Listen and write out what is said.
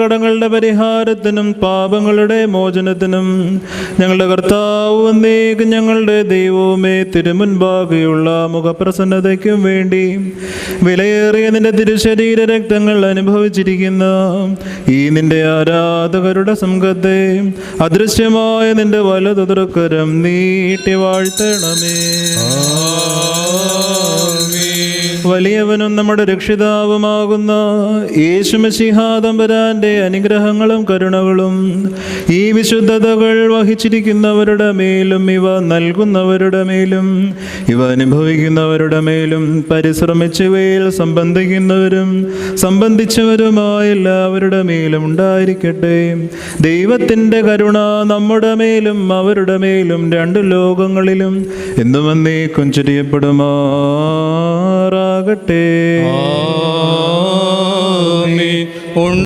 കടങ്ങളുടെ പരിഹാരത്തിനും പാപങ്ങളുടെ മോചനത്തിനും ഞങ്ങളുടെ കർത്താവ് വന്നേക്കും ഞങ്ങളുടെ ദൈവവുമേ തിരുമുൻപാകെയുള്ള മുഖപ്രസന്നതയ്ക്കും വേണ്ടി വിലയേറിയ നിന്റെ തിരുശരീര രക്തങ്ങൾ അനുഭവിച്ചിരിക്കുന്ന ഈ നിന്റെ ആരാധകരുടെ സംഘത്തെ അദൃശ്യമായ നിന്റെ വലതുതൃക്കരം നീട്ടി വാഴ്ത്തണമേ. വലിയവനും നമ്മുടെ രക്ഷിതാവുമാകുന്ന യേശുമശിഹാ തമ്പുരാന്റെ അനുഗ്രഹങ്ങളും കരുണകളും ഈ വിശുദ്ധതകൾ വഹിച്ചിരിക്കുന്നവരുടെ മേലും ഇവ നൽകുന്നവരുടെ മേലും ഇവ അനുഭവിക്കുന്നവരുടെ മേലും പരിശ്രമിച്ചവയിൽ സംബന്ധിക്കുന്നവരും സംബന്ധിച്ചവരുമായ എല്ലാവരുടെ മേലും ഉണ്ടായിരിക്കട്ടെ. ദൈവത്തിൻ്റെ കരുണ നമ്മുടെ മേലും അവരുടെ മേലും രണ്ട് ലോകങ്ങളിലും എന്നും എന്നേക്കും ചൊരിയപ്പെടുമാറാകട്ടെ.